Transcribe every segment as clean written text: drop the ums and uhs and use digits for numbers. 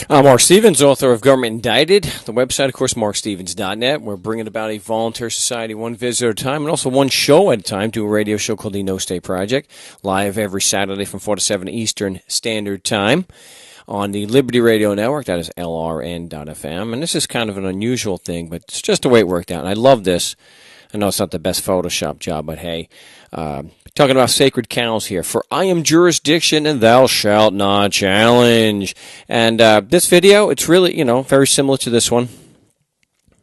I'm Marc Stevens, author of Government Indicted. The website, of course, markstevens.net. We're bringing about a volunteer society one visit at a time and also one show at a time. Do a radio show called the No State Project, live every Saturday from 4 to 7 Eastern Standard Time on the Liberty Radio Network. That is LRN.FM. And this is kind of an unusual thing, but it's just the way it worked out. And I love this. I know it's not the best Photoshop job, but hey, talking about sacred cows here. For I am jurisdiction and thou shalt not challenge. And this video, it's really, very similar to this one.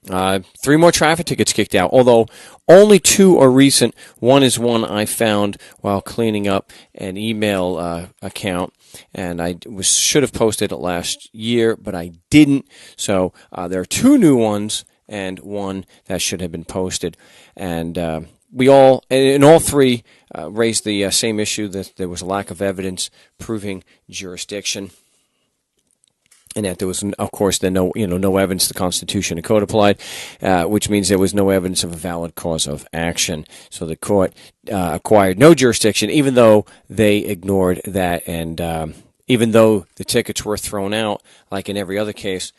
3 more traffic tickets kicked out, although only 2 are recent. One is one I found while cleaning up an email account, and I should have posted it last year, but I didn't. So there are 2 new ones and one that should have been posted. And all 3 raised the same issue, that there was a lack of evidence proving jurisdiction, and that there was, of course, no evidence the Constitution and Code applied, which means there was no evidence of a valid cause of action. So the court acquired no jurisdiction, even though they ignored that, and even though the tickets were thrown out, like in every other case,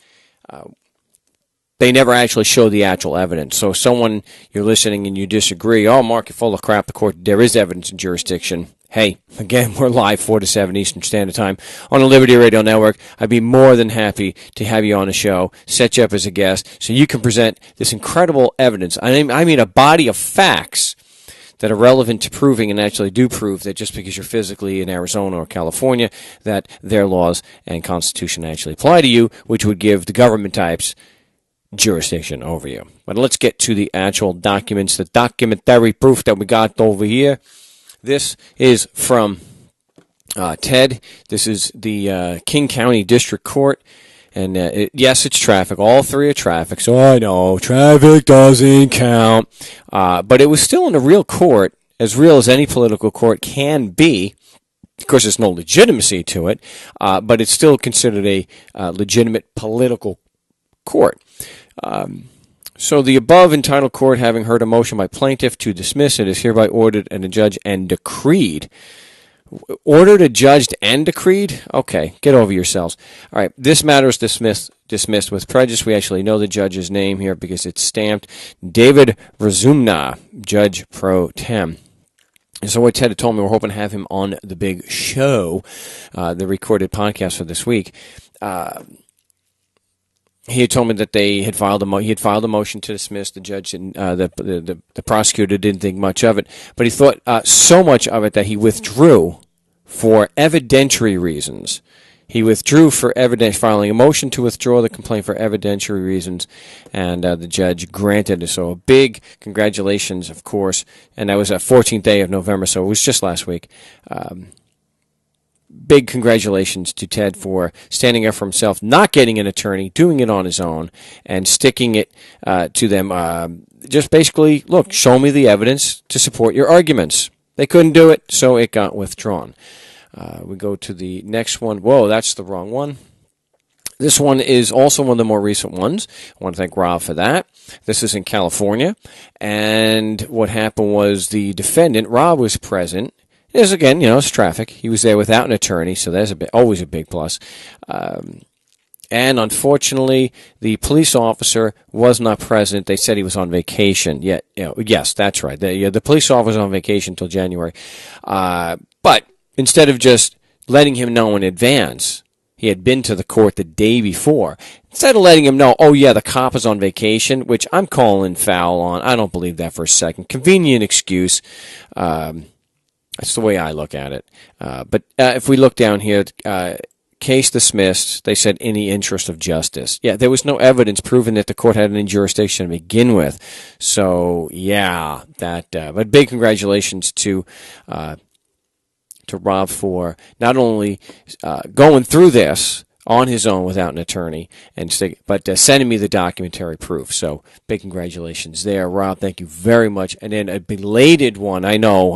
they never actually show the actual evidence. So someone, you're listening and you disagree, oh, Mark, you're full of crap, the court, there is evidence in jurisdiction. Hey, again, we're live 4 to 7 Eastern Standard Time on the Liberty Radio Network. I'd be more than happy to have you on the show, set you up as a guest, so you can present this incredible evidence. I mean a body of facts that are relevant to proving and actually do prove that just because you're physically in Arizona or California, that their laws and Constitution actually apply to you, which would give the government types jurisdiction over you. But let's get to the actual documents, the documentary proof that we got over here. This is from Ted. This is the King County District Court. And yes, it's traffic. All 3 are traffic. So I know traffic doesn't count. But it was still in a real court, as real as any political court can be. Of course, there's no legitimacy to it, but it's still considered a legitimate political court. So the above entitled court, having heard a motion by plaintiff to dismiss, it is hereby ordered and adjudged and decreed. Ordered, adjudged, and decreed? Okay, get over yourselves. All right, this matter is dismissed with prejudice. We actually know the judge's name here because it's stamped David Razumna, Judge Pro Tem. And so what Ted had told me, we're hoping to have him on the big show, the recorded podcast for this week. He had told me that they had filed a motion to dismiss. The judge and the prosecutor didn't think much of it, but he thought so much of it that he withdrew for evidentiary reasons. He withdrew for filing a motion to withdraw the complaint for evidentiary reasons, and the judge granted it. So a big congratulations, of course, and that was the 14th day of November, so it was just last week. Big congratulations to Ted for standing up for himself, not getting an attorney, doing it on his own, and sticking it to them. Just basically, look, show me the evidence to support your arguments. They couldn't do it, so it got withdrawn. We go to the next one. Whoa, that's the wrong one. This one is also one of the more recent ones. I want to thank Rob for that. This is in California, and what happened was the defendant, Rob, was present. Is again, it's traffic. He was there without an attorney, so that's always a big plus. And unfortunately, the police officer was not present. They said he was on vacation. Yet, yes, that's right. The police officer was on vacation until January. But instead of just letting him know in advance, he had been to the court the day before. Instead of letting him know, oh yeah, the cop is on vacation, which I'm calling foul on. I don't believe that for a second. Convenient excuse. That's the way I look at it. But if we look down here, case dismissed, they said in the interest of justice. Yeah, there was no evidence proving that the court had any jurisdiction to begin with. So, yeah, but big congratulations to Rob for not only going through this on his own without an attorney, but sending me the documentary proof. So big congratulations there, Rob. Thank you very much. And then a belated one. I know.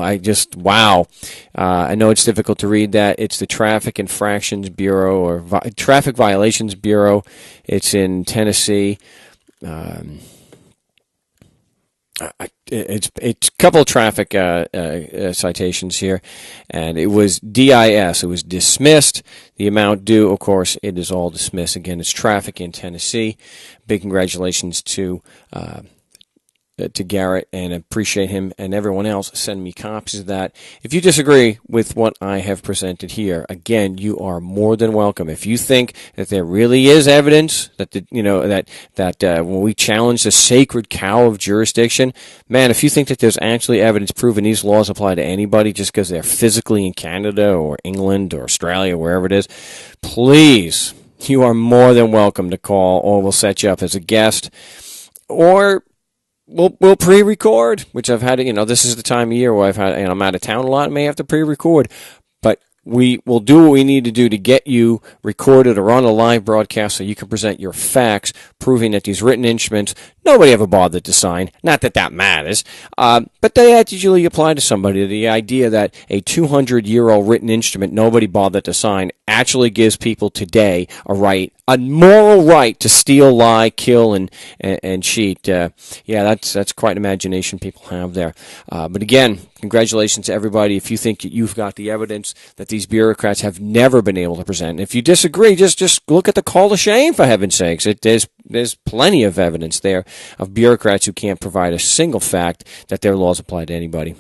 Wow. I know it's difficult to read that. It's the Traffic Infractions Bureau or Traffic Violations Bureau. It's in Tennessee. It's a couple of traffic citations here, and it was DIS. It was dismissed. The amount due, of course, it is all dismissed. Again, it's traffic in Tennessee. Big congratulations to Garrett, and appreciate him and everyone else sending me copies of that. If you disagree with what I have presented here, again, you are more than welcome. If you think that there really is evidence that when we challenge the sacred cow of jurisdiction, man, if you think that there's actually evidence proving these laws apply to anybody just because they're physically in Canada or England or Australia, wherever it is, please, you are more than welcome to call, or we'll set you up as a guest, or We'll pre-record, which I've had. This is the time of year where I'm out of town a lot and may have to pre-record. But we will do what we need to do to get you recorded or on a live broadcast so you can present your facts, proving that these written instruments, nobody ever bothered to sign. Not that that matters, but they actually apply to somebody. The idea that a 200-year-old written instrument nobody bothered to sign actually gives people today a moral right to steal, lie, kill, and cheat. That's quite an imagination people have there. But again, congratulations to everybody. If you think that you've got the evidence that these bureaucrats have never been able to present, and if you disagree, just look at the call to shame, for heaven's sakes. There's plenty of evidence there of bureaucrats who can't provide a single fact that their laws apply to anybody.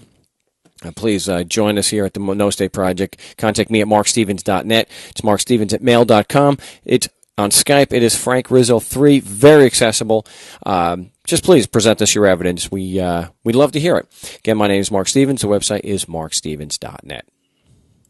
Please join us here at the No State Project. Contact me at markstevens.net. It's markstevens@mail.com. It's on Skype. It is Frank Rizzo 3. Very accessible. Just please present us your evidence. We'd love to hear it. Again, my name is Marc Stevens. The website is markstevens.net.